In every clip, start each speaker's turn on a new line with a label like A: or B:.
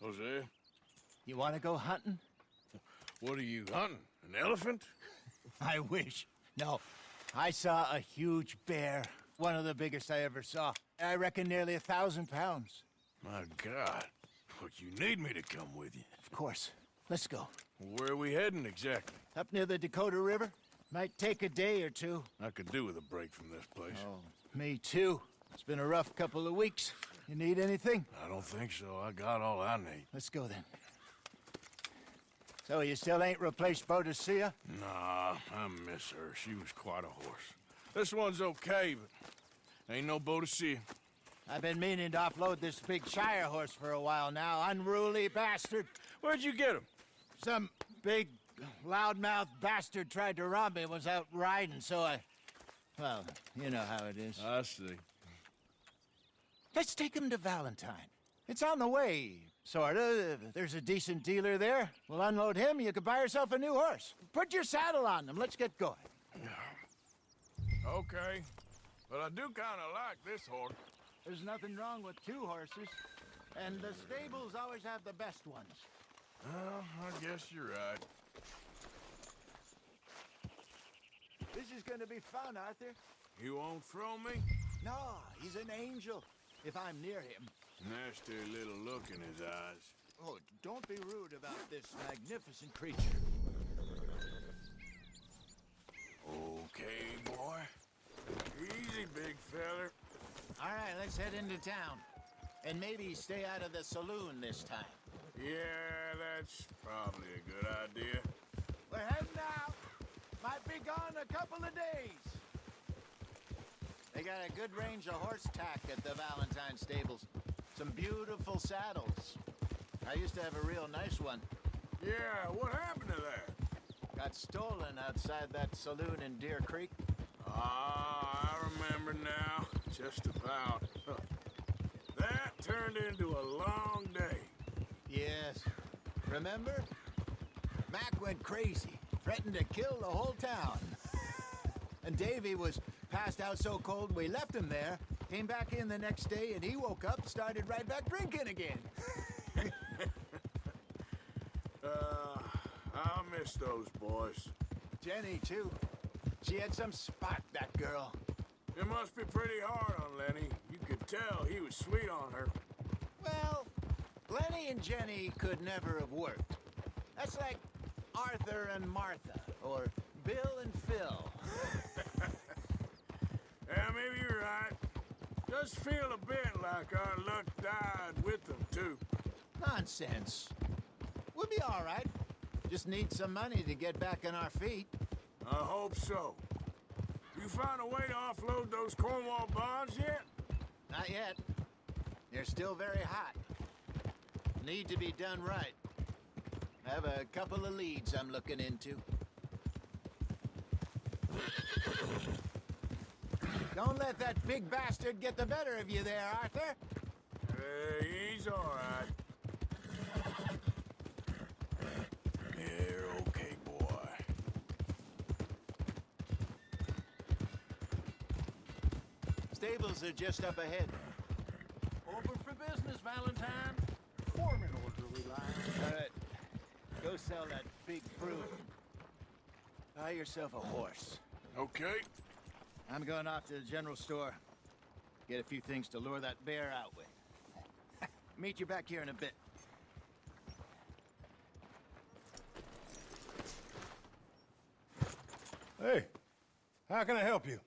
A: Jose,
B: You want to go hunting?
A: what are you hunting? An elephant?
B: I wish. No, I saw a huge bear. One of the biggest I ever saw. I reckon nearly 1,000 pounds.
A: My God. But you need me to come with you.
B: Of course. Let's go.
A: Where are we heading exactly?
B: Up near the Dakota River. Might take a day or two.
A: I could do with a break from this place.
B: Oh, me too. It's been a rough couple of weeks. You need anything?
A: I don't think so. I got all I need.
B: Let's go then. So you still ain't replaced Boadicea?
A: Nah, I miss her. She was quite a horse. This one's okay, but ain't no Boadicea.
B: I've been meaning to offload this big Shire horse for a while now. Unruly bastard.
A: Where'd you get him?
B: Some big, loudmouth bastard tried to rob me and was out riding, so I... Well, you know how it is.
A: I see.
B: Let's take him to Valentine. It's on the way, sorta. There's a decent dealer there. We'll unload him, you can buy yourself a new horse. Put your saddle on them, let's get going.
A: Okay, but I do kind of like this horse.
B: There's nothing wrong with two horses, and the stables always have the best ones.
A: Well, I guess you're right.
B: This is gonna be fun, Arthur.
A: You won't throw me?
B: No, he's an angel, if I'm near him.
A: Nasty little look in his eyes.
B: Oh, don't be rude about this magnificent creature.
A: Okay, boy. Easy, big feller.
B: All right, let's head into town. And maybe stay out of the saloon this time.
A: Yeah, that's probably a good idea.
B: We're heading out. Might be gone a couple of days. They got a good range of horse tack at the Valentine stables. Some beautiful saddles. I used to have a real nice one.
A: Yeah, what happened to that?
B: Got stolen outside that saloon in Deer Creek.
A: Ah, I remember now. Just about. That turned into a long day.
B: Yes. Remember? Mac went crazy, threatened to kill the whole town. And Davy was passed out so cold we left him there, came back in the next day, and he woke up, started right back drinking again.
A: I miss those boys.
B: Jenny, too. She had some spark, that girl.
A: It must be pretty hard on Lenny. You could tell he was sweet on her.
B: Well, Lenny and Jenny could never have worked. That's like Arthur and Martha, or Bill and Phil.
A: Yeah, maybe you're right. Does feel a bit like our luck died with them, too.
B: Nonsense. We'll be all right. Just need some money to get back on our feet.
A: I hope so. You found a way to offload those Cornwall bonds yet?
B: Not yet. They're still very hot. Need to be done right. I have a couple of leads I'm looking into. Don't let that big bastard get the better of you there, Arthur.
A: He's all right. You're okay, boy.
B: Stables are just up ahead.
C: Over for business, Valentine. Form an orderly line.
B: All right. Go sell that big fruit. Buy yourself a horse.
A: Okay.
B: I'm going off to the general store. Get a few things to lure that bear out with. Meet you back here in a bit.
D: Hey, how can I help you?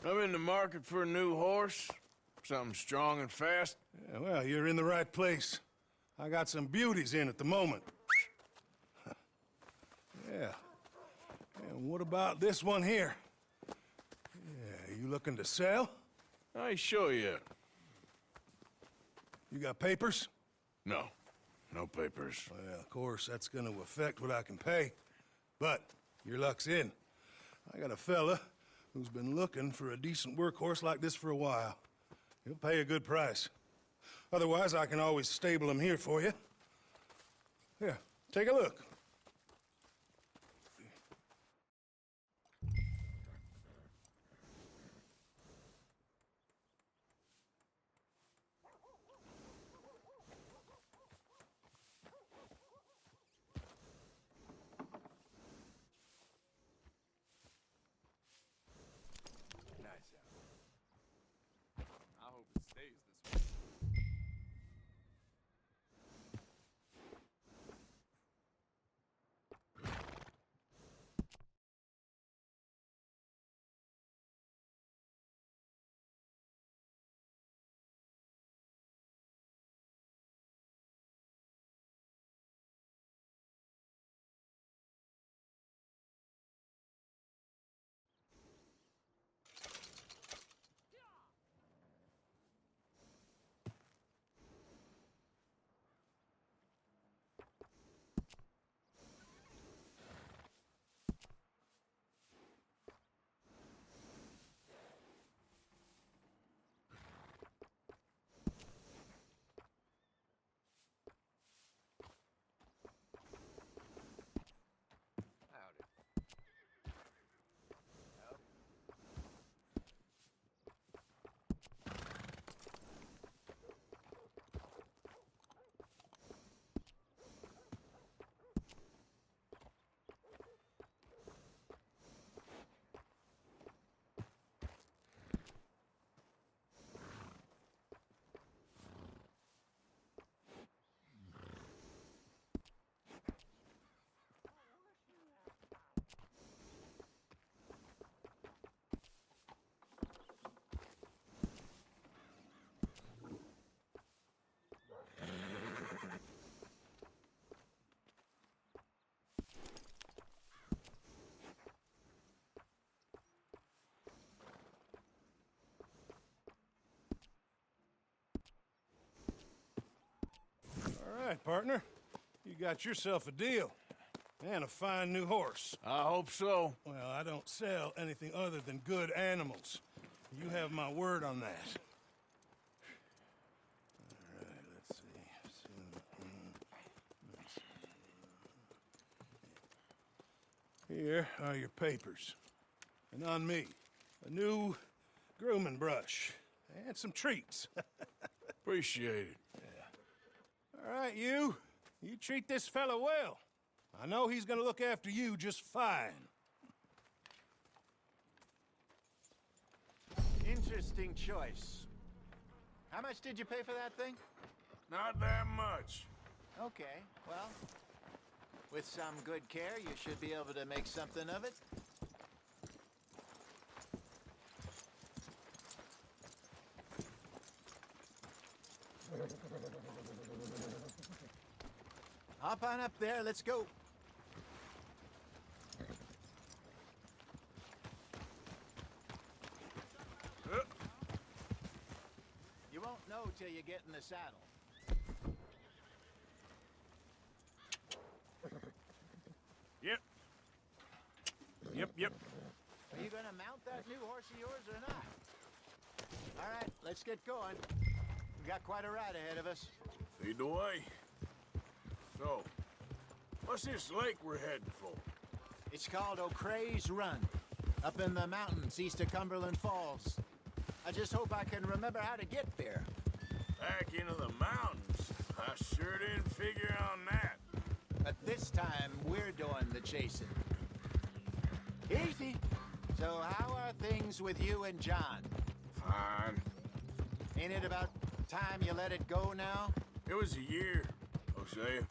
A: I'm in the market for a new horse. Something strong and fast.
D: Yeah, well, you're in the right place. I got some beauties in at the moment. Yeah. And what about this one here? Yeah, you looking to sell?
A: I ain't sure yet.
D: You got papers?
A: No. No papers.
D: Well, of course, that's gonna affect what I can pay. But your luck's in. I got a fella who's been looking for a decent workhorse like this for a while. He'll pay a good price. Otherwise, I can always stable him here for you. Here, take a look. right, partner. You got yourself a deal. And a fine new horse.
A: I hope so.
D: Well, I don't sell anything other than good animals. You have my word on that. All right, let's see. Here are your papers. And on me, a new grooming brush. And some treats.
A: Appreciate it.
D: All right, you. You treat this fella well. I know he's gonna look after you just fine.
B: Interesting choice. How much did you pay for that thing?
A: Not that much.
B: Okay, well, with some good care, you should be able to make something of it. Hop on up there, let's go. You won't know till you get in the saddle.
A: Yep. Yep.
B: Are you gonna mount that new horse of yours or not? All right, let's get going. We got quite a ride ahead of us.
A: Lead the way. So, what's this lake we're heading for?
B: It's called O'Creagh's Run, up in the mountains east of Cumberland Falls. I just hope I can remember how to get there.
A: Back into the mountains? I sure didn't figure on that.
B: But this time, we're doing the chasing. Easy. So how are things with you and John?
A: Fine.
B: Ain't it about time you let it go now?
A: It was a year, Hosea.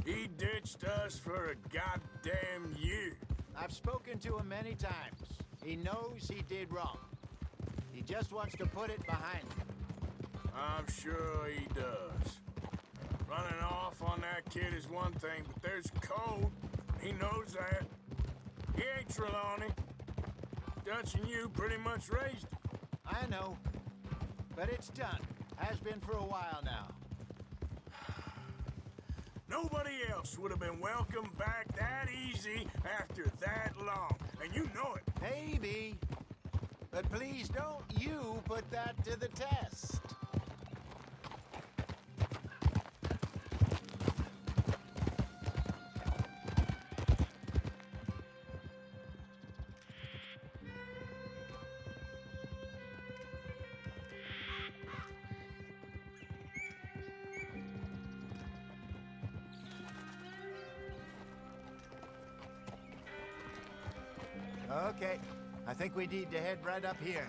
A: He ditched us for a goddamn year.
B: I've spoken to him many times. He knows he did wrong. He just wants to put it behind him.
A: I'm sure he does. Running off on that kid is one thing, but there's code. He knows that. He ain't Trelawney. Dutch and you pretty much raised him.
B: I know. But it's done. Has been for a while now.
A: Nobody else would have been welcomed back that easy after that long. And you know it.
B: Maybe. But please don't you put that to the test. Okay, I think we need to head right up here.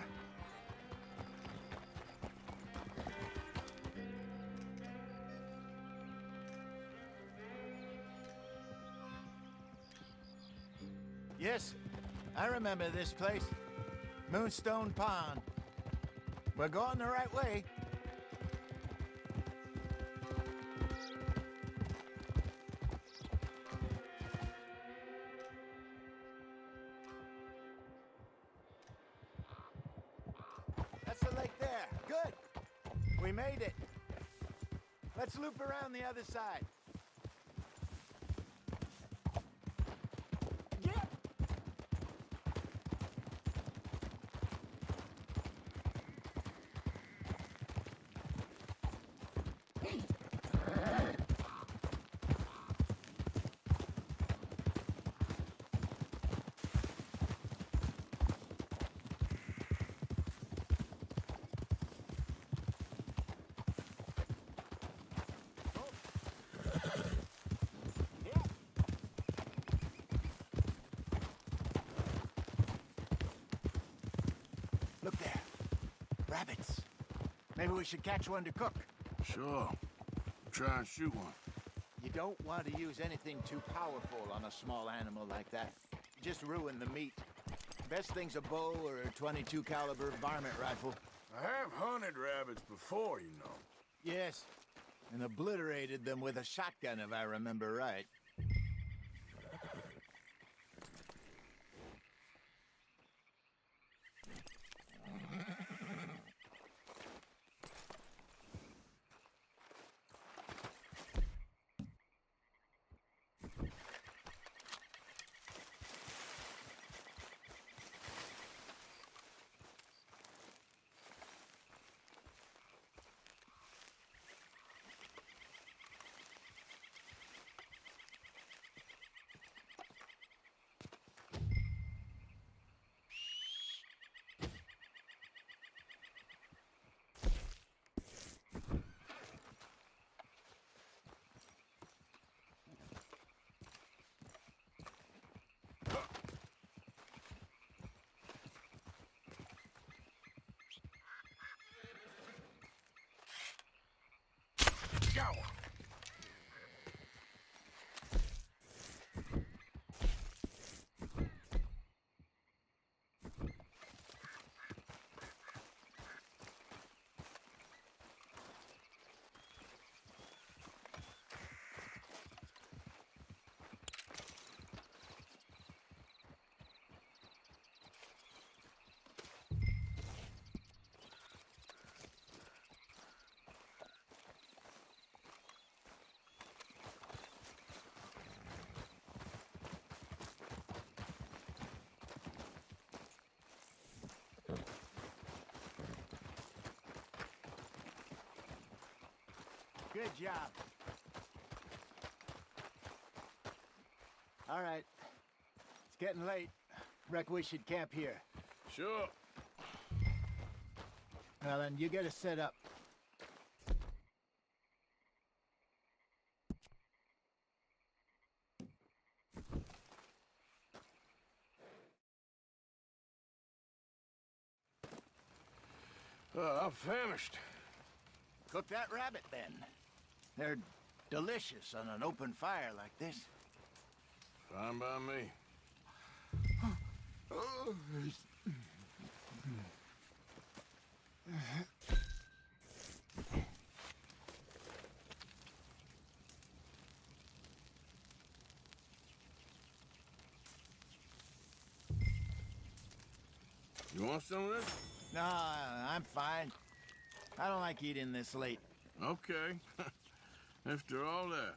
B: Yes, I remember this place. Moonstone Pond. We're going the right way. That's the lake there. Good. We made it. Let's loop around the other side. Yeah. Look there. Rabbits. Maybe we should catch one to cook.
A: Sure. Try and shoot one.
B: You don't want to use anything too powerful on a small animal like that. You just ruin the meat. Best thing's a bow or a .22 caliber varmint rifle.
A: I have hunted rabbits before, you know.
B: Yes, and obliterated them with a shotgun if I remember right.
A: Go!
B: Good job. All right. It's getting late. Reckon we should camp here.
A: Sure.
B: Well, then, you get us set up.
A: I'm famished.
B: Cook that rabbit, then. They're delicious on an open fire like this.
A: Fine by me. You want some of this?
B: No, I'm fine. I don't like eating this late.
A: Okay. After all that.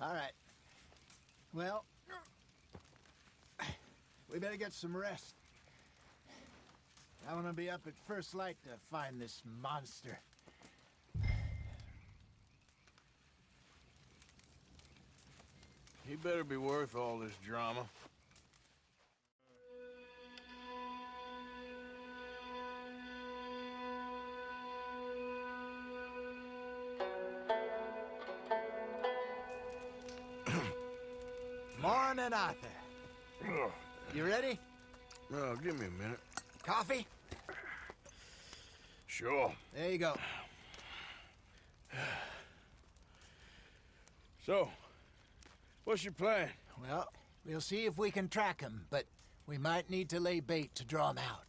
B: All right. Well, we better get some rest. I want to be up at first light to find this monster.
A: He better be worth all this drama.
B: Morning, Arthur.
A: Ugh.
B: You ready?
A: Well, give me a minute.
B: Coffee?
A: Sure.
B: There you go.
A: So, what's your plan?
B: Well, we'll see if we can track him, but we might need to lay bait to draw him out.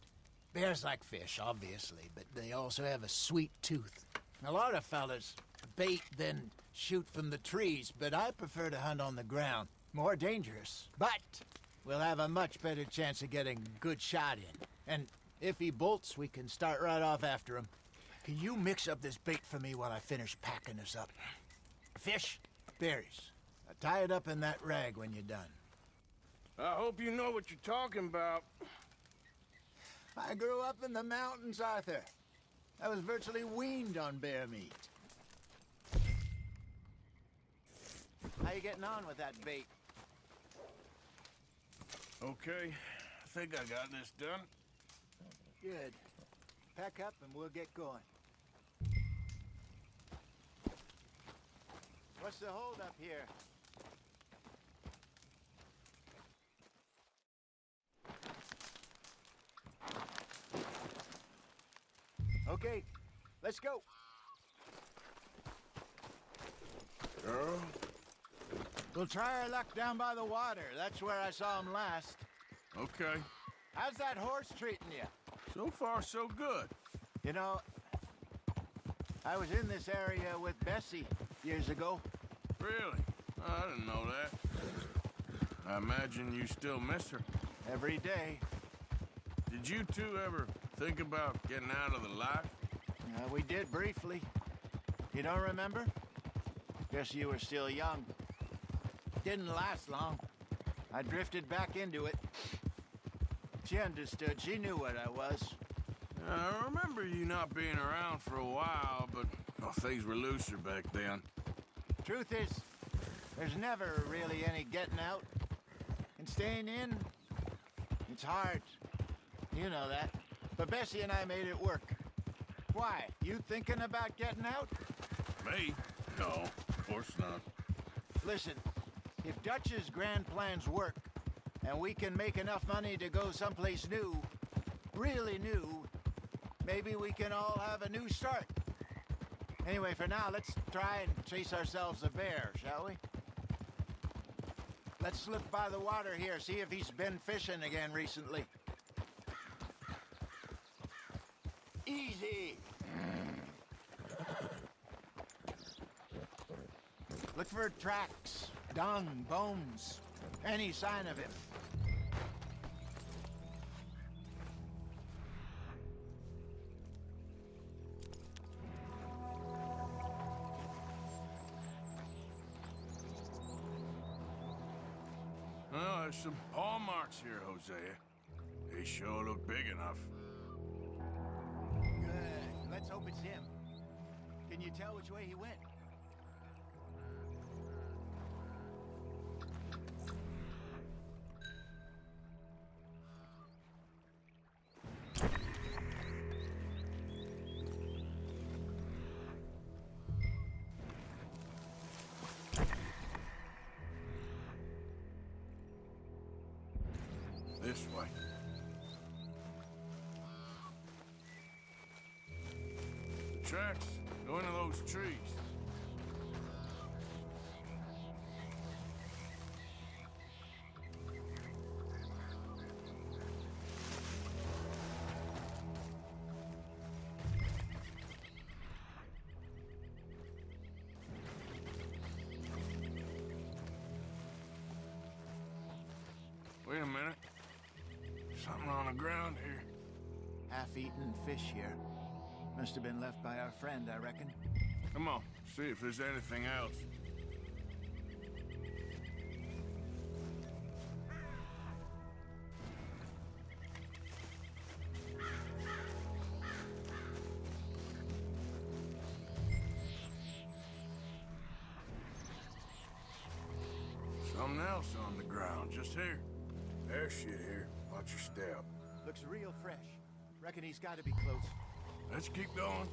B: Bears like fish, obviously, but they also have a sweet tooth. A lot of fellas bait, then shoot from the trees, but I prefer to hunt on the ground. More dangerous, but we'll have a much better chance of getting a good shot in. And if he bolts, we can start right off after him. Can you mix up this bait for me while I finish packing this up? Fish, berries. Tie it up in that rag when you're done.
A: I hope you know what you're talking about.
B: I grew up in the mountains, Arthur. I was virtually weaned on bear meat. How you getting on with that bait?
A: Okay, I think I got this done.
B: Good. Pack up and we'll get going. What's the holdup here? Okay, let's go.
A: Girl?
B: We'll try our luck down by the water. That's where I saw him last.
A: Okay.
B: How's that horse treating you?
A: So far, so good.
B: You know, I was in this area with Bessie years ago.
A: Really? I didn't know that. I imagine you still miss her.
B: Every day.
A: Did you two ever think about getting out of the life?
B: We did briefly. You don't remember? Guess you were still young. Didn't last long. I drifted back into it. She understood. She knew what I was.
A: I remember you not being around for a while, but things were looser back then.
B: Truth is, There's never really any getting out. And staying in, it's hard. You know that. But Bessie and I made it work. Why? You thinking about getting out?
A: Me? No, of course not.
B: Listen, if Dutch's grand plans work, and we can make enough money to go someplace new, really new, maybe we can all have a new start. Anyway, for now, let's try and chase ourselves a bear, shall we? Let's slip by the water here, see if he's been fishing again recently. Easy! Look for tracks, dung, bones, any sign of him.
A: Well, there's some paw marks here, Hosea. They sure look big enough.
B: Good. Let's hope it's him. Can you tell which way he went?
A: This way. The tracks go into those trees. Wait a minute. Something on the ground here.
B: Half-eaten fish here. Must have been left by our friend, I reckon.
A: Come on, see if there's anything else. Something else on the ground, just here. There's shit here. Watch your step.
B: Looks real fresh. Reckon he's got to be close.
A: Let's keep going.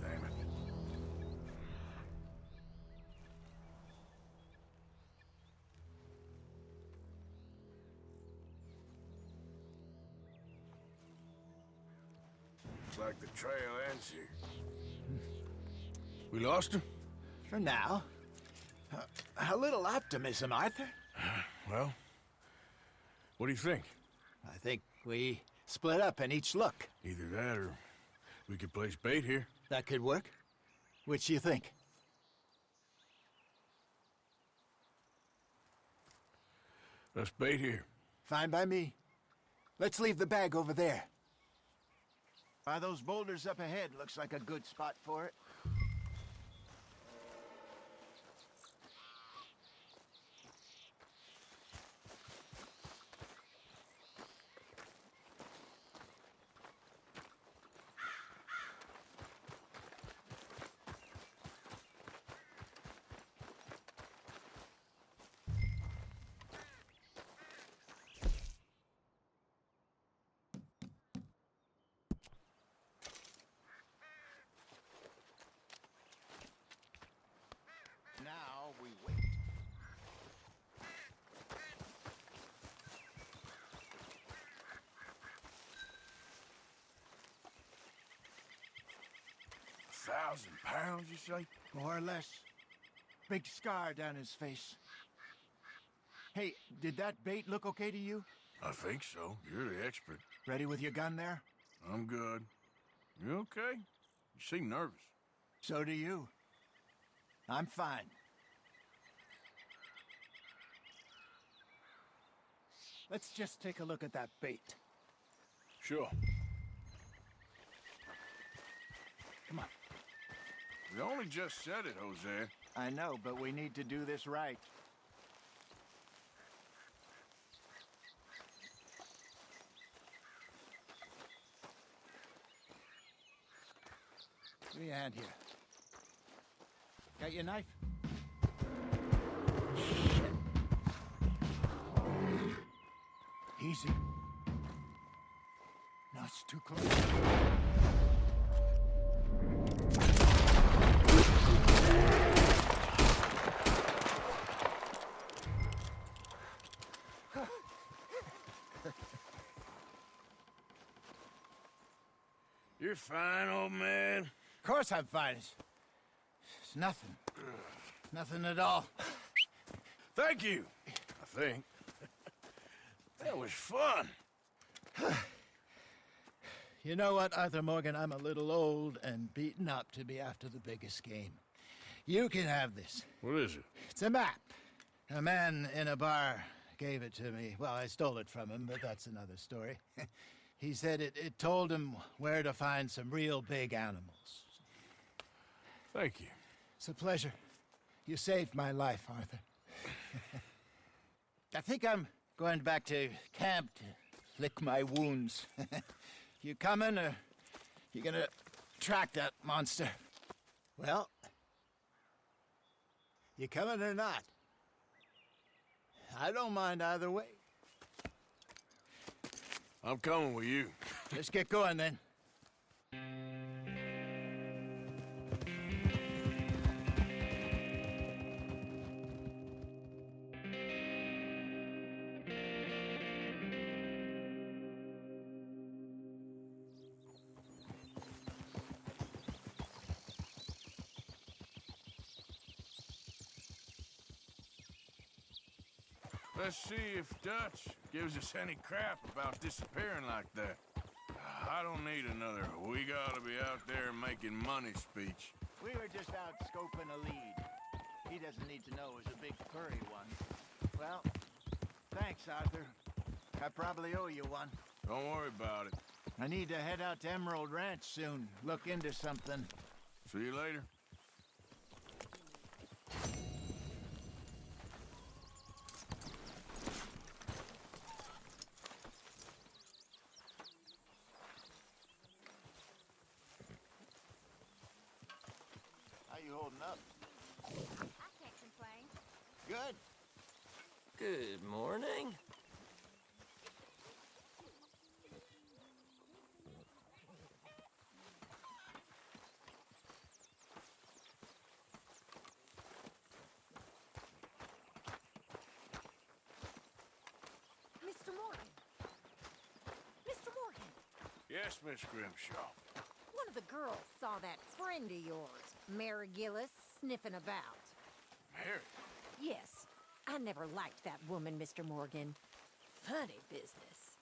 A: Damn it. Looks like the trail ends here. We lost him?
B: For now. A little optimism, Arthur.
A: Well, what do you think?
B: I think we split up and each look.
A: Either that or we could place bait here.
B: That could work. Which you think?
A: Let's bait here.
B: Fine by me. Let's leave the bag over there. By those boulders up ahead, looks like a good spot for it. Now we wait.
A: £1,000, you say?
B: More or less. Big scar down his face. Hey, did that bait look okay to you?
A: I think so. You're the expert.
B: Ready with your gun there?
A: I'm good. You okay? You seem nervous.
B: So do you. I'm fine. Let's just take a look at that bait.
A: Sure.
B: Come on.
A: We only just said it, Jose.
B: I know, but we need to do this right. Give me a hand here. Got your knife? Easy. No, it's too close.
A: You're fine, old man.
B: Of course I'm fine. It's nothing. Nothing at all.
A: Thank you, I think. That was fun.
B: You know what, Arthur Morgan? I'm a little old and beaten up to be after the biggest game. You can have this.
A: What is it?
B: It's a map. A man in a bar gave it to me. Well, I stole it from him, but that's another story. He said it told him where to find some real big animals.
A: Thank you.
B: It's a pleasure. You saved my life, Arthur. I think I'm going back to camp to lick my wounds. You coming, or you gonna track that monster? Well, you coming or not? I don't mind either way.
A: I'm coming with you.
B: Let's get going, then.
A: Let's see if Dutch gives us any crap about disappearing like that. I don't need another "we gotta be out there making money" speech.
B: We were just out scoping a lead. He doesn't need to know it was a big furry one. Well, thanks, Arthur. I probably owe you one.
A: Don't worry about it.
B: I need to head out to Emerald Ranch soon. Look into something.
A: See you later.
B: How you holding up?
E: I can't complain.
B: Good.
F: Good morning.
E: Mr. Morgan. Mr. Morgan.
A: Yes, Miss Grimshaw.
E: One of the girls saw that friend of yours, Mary Gillis, sniffing about.
A: Mary?
E: Yes. I never liked that woman, Mr. Morgan. Funny business.